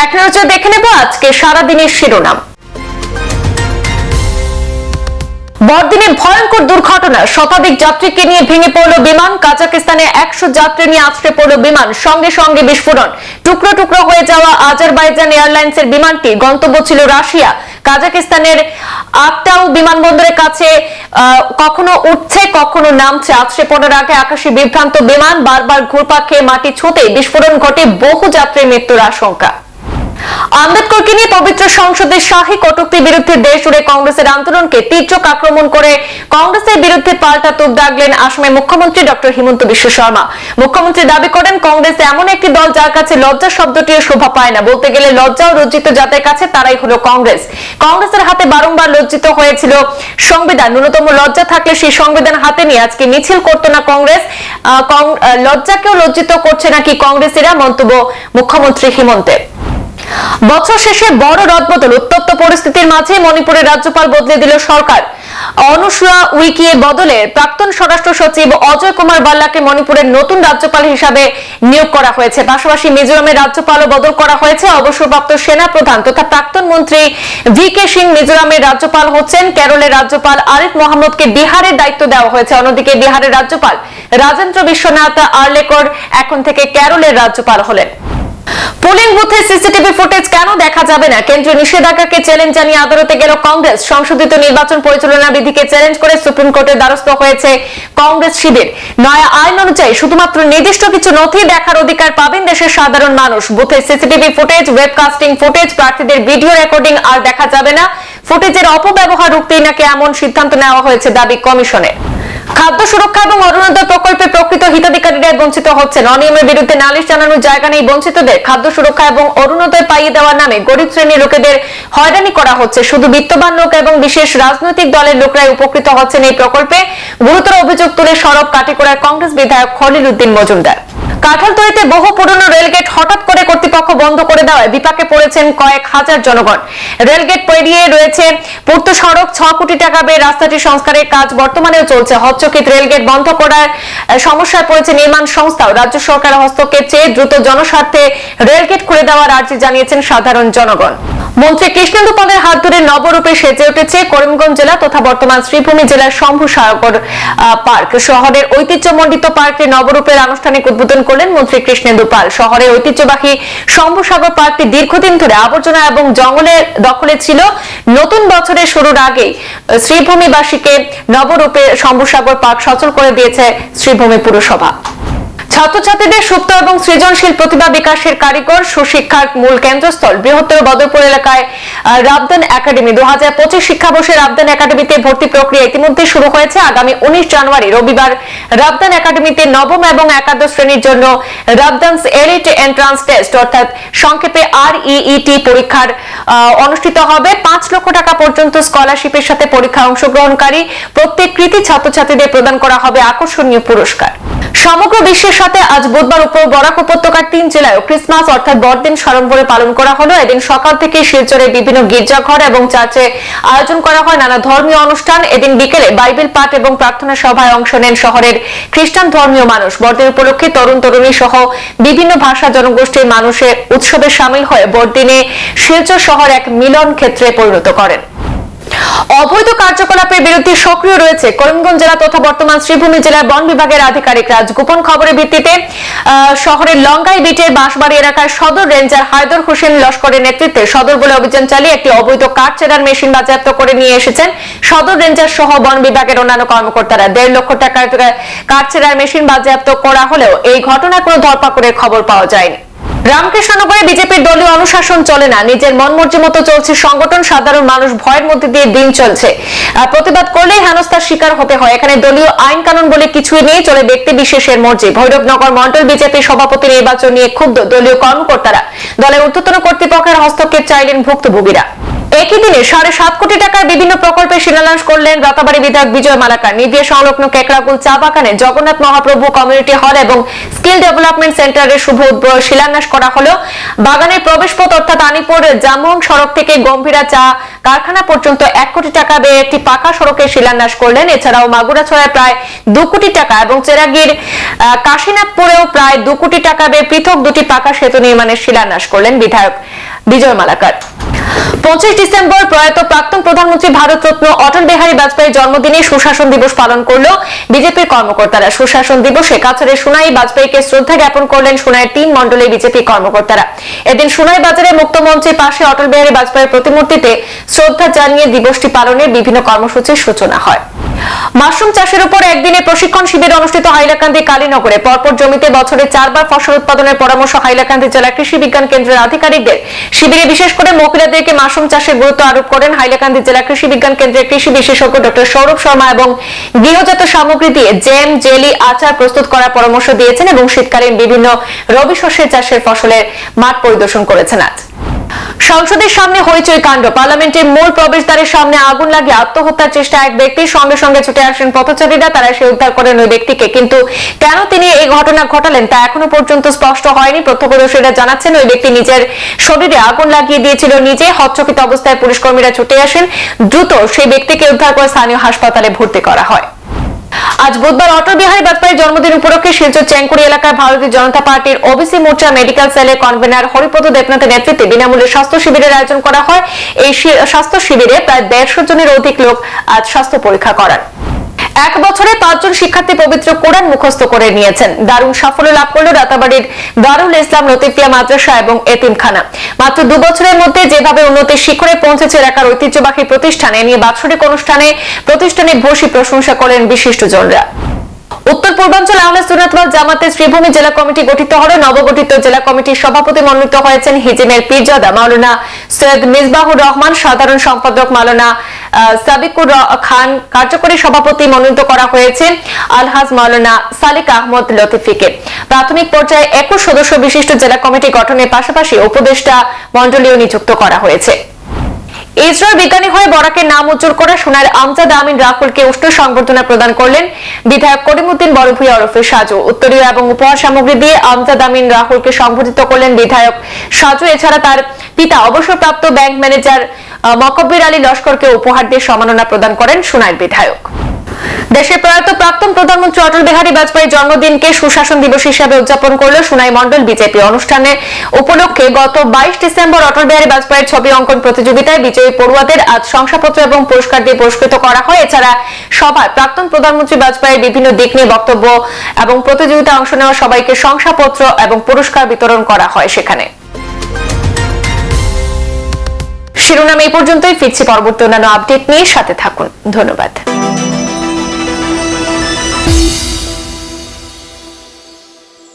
এক নজর দেখে নেব আজকে সারাদিনের শিরোনাম। বড়দিনে ভয়ঙ্কর দুর্ঘটনা, শতাধিক যাত্রীকে নিয়ে ভেঙে পড়ল বিমান। কাজাকিস্তানে 100 যাত্রী নিয়ে আছড়ে পড়ল বিমান, সঙ্গে সঙ্গে বিস্ফোরণ। টুকরো টুকরো হয়ে যাওয়া আজারবাইজান এয়ারলাইন্সের বিমানটি গন্তব্য ছিল রাশিয়া। কাজাকিস্তানের আক্তাউ বিমানবন্দরের কাছে কখনো উঠছে কখনো নামছে। আছড়ে পড়ার আগে আকাশে বিভ্রান্ত বিমান, বারবার ঘুরপাক খেয়ে মাটি ছুঁতে বিস্ফোরণ ঘটে, বহু যাত্রীর মৃত্যুর আশঙ্কা। আম্বেদকরকে নিয়ে পবিত্র সংসদে শাহী কটূক্তির বিরুদ্ধে দেশ জুড়ে কংগ্রেসের আন্দোলনকে তীব্র আক্রমণ করে কংগ্রেসের বিরুদ্ধে পাল্টা তোপ দাগলেন আসামের মুখ্যমন্ত্রী ডক্টর হিমন্ত বিশ্ব শর্মা। মুখ্যমন্ত্রী দাবি করেন, কংগ্রেস এমন একটি দল যার কাছে লজ্জা শব্দটিও শোভা পায় না। বলতে গেলে লজ্জা ও লজ্জিত যাদের কাছে তারাই হলো কংগ্রেস। কংগ্রেসের হাতে বারংবার লজ্জিত হয়েছিল সংবিধান। ন্যূনতম লজ্জা থাকলে সেই সংবিধান হাতে নিয়ে আজকে মিছিল করতো না কংগ্রেস। লজ্জাকেও লজ্জিত করছে নাকি কংগ্রেসীরা, মন্তব্য মুখ্যমন্ত্রী হিমন্তের। বছর শেষে বড় রদবদল, উত্তপ্ত পরিস্থিতির মাঝে মণিপুরের রাজ্যপাল বদলে দিল সরকার। অনুসুয়া উইকিয়ের বদলে প্রাক্তন স্বরাষ্ট্র সচিব অজয় কুমার বাল্লাকে মণিপুরের নতুন রাজ্যপাল হিসাবে নিয়োগ করা হয়েছে। পাশাপাশি মিজোরামের রাজ্যপালও বদল করা হয়েছে। অবসরপ্রাপ্ত সেনা প্রধান তথা প্রাক্তন মন্ত্রী ভি কে সিং মিজোরামের রাজ্যপাল হচ্ছেন। কেরলের রাজ্যপাল আরিফ মোহাম্মদকে বিহারের দায়িত্ব দেওয়া হয়েছে। অন্যদিকে বিহারের রাজ্যপাল রাজেন্দ্র বিশ্বনাথ আর্লেকর এখন থেকে কেরলের রাজ্যপাল হলেন। পোলিং বুথে সিসিটিভি ফুটেজ কেন দেখা যাবে না? কেন্দ্রীয় নিষেধাজ্ঞাকে চ্যালেঞ্জ জানিয়ে আদালতে গেল কংগ্রেস। সংশোধিত নির্বাচন পরিচালনা বিধিকে চ্যালেঞ্জ করে সুপ্রিম কোর্টের দ্বারস্থ হয়েছে কংগ্রেস শিবির। নয়া আইন অনুযায়ী শুধুমাত্র নির্দিষ্ট কিছু নথি দেখার অধিকার পাবেন দেশের সাধারণ মানুষ। বুথে সিসিটিভি ফুটেজ, ওয়েবকাস্টিং ফুটেজ, প্রার্থীদের ভিডিও রেকর্ডিং আর দেখা যাবে না। ফুটেজের অপব্যবহার রুখতেই নাকি এমন সিদ্ধান্ত নেওয়া হয়েছে দাবি কমিশনের। খাদ্য সুরক্ষা এবং অরুণোদয় প্রকল্পে প্রকৃত হিতাধিকারীরা বঞ্চিত হচ্ছেন। অনিয়মের বিরুদ্ধে নালিশ জানানোর জায়গা নেই বঞ্চিতদের। খাদ্য সুরক্ষা এবং অরুণোদয় পাইয়ে দেওয়ার নামে গরিব শ্রেণীর লোকেদের হয়রানি করা হচ্ছে। শুধু বিত্তবান লোক এবং বিশেষ রাজনৈতিক দলের লোকরাই উপকৃত হচ্ছেন এই প্রকল্পে। গুরুতর অভিযোগ তুলে সরব কাটিগড়ার কংগ্রেস বিধায়ক খলিল উদ্দিন মজুমদার। কাঁঠালতলীতে বহু পুরনো রেলগেট হঠাৎ করে কর্তৃপক্ষ বন্ধ করে দেওয়ায় বিপাকে পড়েছেন কয়েক হাজার জনগণ। রেলগেট পেরিয়ে রয়েছে পূর্ত সড়ক। 6 কোটি টাকা ব্যয়ে রাস্তাটি সংস্কারের কাজ বর্তমানেও চলছে। হচ্চকিত রেলগেট বন্ধ করার সমস্যায় পড়েছে নির্মাণ সংস্থাও। রাজ্য সরকারের হস্তক্ষেপ চেয়ে দ্রুত জনস্বার্থে রেলগেট খুলে দেওয়ার আর্জি জানিয়েছেন সাধারণ জনগণ। মন্ত্রী কৃষ্ণেন্দু পালের হাত ধরে নবরূপে সেজে উঠেছে করিমগঞ্জ জেলা তথা বর্তমান শ্রীভূমি জেলার শম্ভুসাগর পার্ক। শহরের ঐতিহ্যমণ্ডিত পার্কের নবরূপের আনুষ্ঠানিক উদ্বোধন করলেন মন্ত্রী কৃষ্ণেন্দু পাল। শহরের ঐতিহ্যবাহী শম্ভুসাগর পার্কটি দীর্ঘদিন ধরে আবর্জনা এবং জঙ্গলের দখলে ছিল। নতুন বছরের শুরুর আগে শ্রীভূমিবাসীকে নবরূপে শম্ভুসাগর পার্ক সচল করে দিয়েছে শ্রীভূমি পুরসভা। ছাত্রছাত্রীদের সুপ্ত এবং সৃজনশীল প্রতিভা বিকাশের কারিগর সুশিক্ষার মূল কেন্দ্রস্থল বৃহত্তর বদরপুর এলাকায় রাবদান একাডেমি। 2025 শিক্ষাবর্ষে রাবদান একাডেমিতে ভর্তি প্রক্রিয়া ইতিমধ্যে শুরু হয়েছে। আগামী 19 জানুয়ারি রবিবার রাবদান একাডেমিতে নবম এবং একাদশ শ্রেণীর জন্য রাবদানস এলিট এন্ট্রান্স টেস্ট অর্থাৎ সংক্ষেপে REET পরীক্ষার অনুষ্ঠিত হবে। 5 লক্ষ টাকা পর্যন্ত স্কলারশিপের সাথে পরীক্ষায় অংশগ্রহণকারী প্রত্যেক কৃতি ছাত্রছাত্রীদের প্রদান করা হবে আকর্ষণীয় পুরস্কার। সমগ্র বিশ্বের সাথে আজ বুধবার বরাক উপত্যকার 3 জেলায় ক্রিসমাস অর্থাৎ বড়দিন সাড়ম্বরে পালন করা হলো। এদিন সকাল থেকে শিলচরে বিভিন্ন গির্জাঘর এবং চার্চে আয়োজন করা হয় নানা ধর্মীয় অনুষ্ঠান। এদিন বিকেলে বাইবেল পাঠ এবং প্রার্থনা সভায় অংশ নেন শহরের খ্রিস্টান ধর্মীয় মানুষ। বড়দিন উপলক্ষে তরুণ তরুণী সহ বিভিন্ন ভাষা জনগোষ্ঠীর মানুষের উৎসবে সামিল হয়ে বড়দিনে শিলচর শহর এক মিলন ক্ষেত্রে পরিণত করেন। অবৈধ কার্যকলাপের বিরুদ্ধে সক্রিয় রয়েছে করিমগঞ্জ জেলা তথা বর্তমান শ্রীভূমি জেলার বন বিভাগের আধিকারিকরা। গোপন খবরের ভিত্তিতে শহরের লঙ্গাই বিটের বাঁশবাড়ি এলাকার সদর রেঞ্জার হায়দর হোসেন লস্করের নেতৃত্বে সদর বলে অভিযান চালিয়ে একটি অবৈধ কাঠ চেরার মেশিন বাজেয়াপ্ত করে নিয়ে এসেছেন সদর রেঞ্জার সহ বন বিভাগের অন্যান্য কর্মকর্তারা। 1.5 লক্ষ টাকার কাঠ চেরার মেশিন বাজেয়াপ্ত করা হলেও এই ঘটনায় কোনো ধরপাকড়ের খবর পাওয়া যায়নি। রামকৃষ্ণনগরে বিজেপির দলীয় অনুশাসন চলে না, নিজের মন মর্জি মতো চলছে সংগঠন। সাধারণ মানুষ ভয়ের মধ্যে দিয়ে দিন চলছে। প্রতিবাদ করলেই হেনস্থার শিকার হতে হয়। এখানে দলীয় আইন কানুন বলে কিছুই নেই, চলে ব্যক্তি বিশেষের মর্জি। ভৈরবনগর মন্ডল বিজেপি সভাপতি নির্বাচন নিয়ে ক্ষুব্ধ দলীয় কর্মকর্তারা। দলের ঊর্ধ্বতন কর্তৃপক্ষের হস্তক্ষেপ চাইলেন ভুক্তভোগীরা। একই দিনে 7.5 কোটি টাকার বিভিন্ন প্রকল্পে শিলান্যাস করলেন রাতাবাড়ী বিধায়ক বিজয় মালাকার। নিদিয়া সংলগ্ন কেকড়াকুল চা বাগানে জগন্নাথ মহাপ্রভু কমিউনিটি হল এবং স্কিল ডেভেলপমেন্ট সেন্টারের শুভ শিলান্যাস করা হলো। বাগানের প্রবেশপথ অর্থাৎ আনিপুর জামুং সড়ক থেকে গম্ভীরা চা কারখানা পর্যন্ত 1 কোটি টাকা ব্যয়ে একটি পাকা সড়কের শিলান্যাস করলেন। এছাড়াও মাগুরাছড়ায় প্রায় 2 কোটি টাকা এবং চেরাগীর কাশীনাথপুরেও প্রায় 2 কোটি টাকা ব্যয়ে পৃথক 2টি পাকা সেতু নির্মাণের শিলান্যাস করলেন বিধায়ক বিজয় মালাকার। 25 ডিসেম্বর প্রয়াত প্রাক্তন প্রধানমন্ত্রী ভারতরত্ন অটল বিহারী বাজপেয়ীর জন্মদিনে সুশাসন দিবস পালন করল বিজেপির কর্মকর্তারা। সুশাসন দিবসে কাছাড়ের সোনাই বাজপেয়ীকে শ্রদ্ধা জ্ঞাপন করলেন সোনাইয়ের 3 মণ্ডলের বিজেপি কর্মকর্তারা। এদিন সোনাই বাজারে মুক্ত মঞ্চের পাশে অটল বিহারী বাজপেয়ীর প্রতিমূর্তিতে শ্রদ্ধা জানিয়ে দিবসটি পালনের বিভিন্ন কর্মসূচির সূচনা হয়। মাশরুম চাষের উপর একদিনের প্রশিক্ষণ শিবির অনুষ্ঠিত হাইলাকান্দি কালীনগরে। পরপর জমিতে বছরে 4 বার ফসল উৎপাদনের পরামর্শ হাইলাকান্দি জেলা কৃষি বিজ্ঞান কেন্দ্রের আধিকারিকদের। শিবিরে বিশেষ করে মহিলাদেরকে মাশরুম চাষের গুরুত্ব আরোপ করেন হাইলাকান্দি জেলা কৃষি বিজ্ঞান কেন্দ্রের কৃষি বিশেষজ্ঞ ডক্টর সৌরভ শর্মা এবং গৃহজাত সামগ্রী দিয়ে জ্যাম, জেলি, আচার প্রস্তুত করার পরামর্শ দিয়েছেন এবং শীতকালীন বিভিন্ন রবি শস্যের চাষের ফসলের মাঠ পরিদর্শন করেছেন। আজ সংসদের সামনে হইচই কাণ্ড। পার্লামেন্টের মূল প্রবেশদ্বারের সামনে আগুন লাগিয়ে আত্মহত্যার চেষ্টা এক ব্যক্তির। সঙ্গে সঙ্গে ছুটে আসেন পথচারীরা, তারা সে উদ্ধার করেন ওই ব্যক্তিকে। কিন্তু কেন তিনি এই ঘটনা ঘটালেন তা এখনো পর্যন্ত স্পষ্ট হয়নি। প্রত্যক্ষদর্শীরা জানাচ্ছেন ওই ব্যক্তি নিজের শরীরে আগুন লাগিয়ে দিয়েছিল নিজে। হতচকিত অবস্থায় পুলিশ কর্মীরা ছুটে আসেন। দ্রুত সেই ব্যক্তিকে উদ্ধার করে স্থানীয় হাসপাতালে ভর্তি করা হয়। আজ বুধবার অটল বিহারী বাজপেয়ীর জন্মদিন উপলক্ষে শিলচর চেঙ্কুড়ি এলাকায় ভারতীয় জনতা পার্টির ওবিসি মোর্চা মেডিকেল সেলের কনভেনার হরিপদ দেবনাথের নেতৃত্বে বিনামূল্যে স্বাস্থ্য শিবিরের আয়োজন করা হয়। এই স্বাস্থ্য শিবিরে প্রায় 150 জনের অধিক লোক আজ স্বাস্থ্য পরীক্ষা করান। 1 বছরে 5 জন শিক্ষার্থী পবিত্র কোরআন মুখস্থ করে নিয়েছেন। দারুণ সাফল্য লাভ করল রাতাবাড়ির দারুল ইসলাম লতিফিয়া মাদ্রাসা এবং এতিমখানা। মাত্র 2 বছরের মধ্যে যেভাবে উন্নতির শিখরে পৌঁছেছে এলাকার ঐতিহ্যবাহী প্রতিষ্ঠানে নিয়ে বাৎসরিক অনুষ্ঠানে প্রতিষ্ঠানের ভূয়সী প্রশংসা করেন বিশিষ্টজনরা। উত্তর পূর্বাঞ্চল আহলে সুন্নাত ওয়াল জামাতের শ্রীভূমি জেলা কমিটি গঠিত হলো। নবগঠিত জেলা কমিটির সভাপতি মনোনীত হয়েছেন হিজিমের পীরজাদা মাওলানা সৈয়দ মিসবাহুর রহমান, সাধারণ সম্পাদক মাওলানা সাবিকুর খান, কার্যকরী সভাপতি মনোনীত করা হয়েছে আলহাজ মাওলানা সালিক আহমদ লতিফিকে। প্রাথমিক পর্যায়ে 21 সদস্য বিশিষ্ট জেলা কমিটি গঠনের পাশাপাশি উপদেষ্টা মণ্ডলীও নিযুক্ত করা হয়েছে। ইসরোর বিজ্ঞানী হয়ে বরাকের নাম উজ্জ্বল করা সোনার আমজাদ আমিন রাহুলকে উষ্ণ সংবর্ধনা প্রদান করলেন বিধায়ক করিমউদ্দিন বড়ভূঁইয়া ওরফে সাজু। উত্তরীয় এবং উপহার সামগ্রী দিয়ে আমজাদ আমিন রাহুলকে সংবর্ধিত করলেন বিধায়ক সাজু। এছাড়া তার পিতা অবসরপ্রাপ্ত ব্যাংক ম্যানেজার মকব্বির আলী লস্করকে উপহার দিয়ে সম্মাননা প্রদান করেন সোনার বিধায়ক। দেশের প্রয়াত প্রাক্তন প্রধানমন্ত্রী অটল বিহারী বাজপেয়ীর জন্মদিনকে সুশাসন দিবস হিসেবে উদযাপন করল সোনাই মণ্ডল বিজেপি। অনুষ্ঠানে উপলক্ষে গত 22 ডিসেম্বর অটল বিহারী বাজপেয়ীর ছবি অঙ্কন প্রতিযোগিতায় বিজয়ী পড়ুয়াদের আজ শংসাপত্র এবং পুরস্কার দিয়ে পুরস্কৃত করা হয়। এছাড়া সভায় প্রাক্তন প্রধানমন্ত্রী বাজপেয়ীর বিভিন্ন দিক নিয়ে বক্তব্য এবং প্রতিযোগিতায় অংশ নেওয়া সবাইকে শংসাপত্র এবং পুরস্কার বিতরণ করা হয়। সেখানে শিরোনাম এই পর্যন্তই। ফিরছি পরবর্তী অন্যান্য আপডেট নিয়ে, সাথে থাকুন। ধন্যবাদ।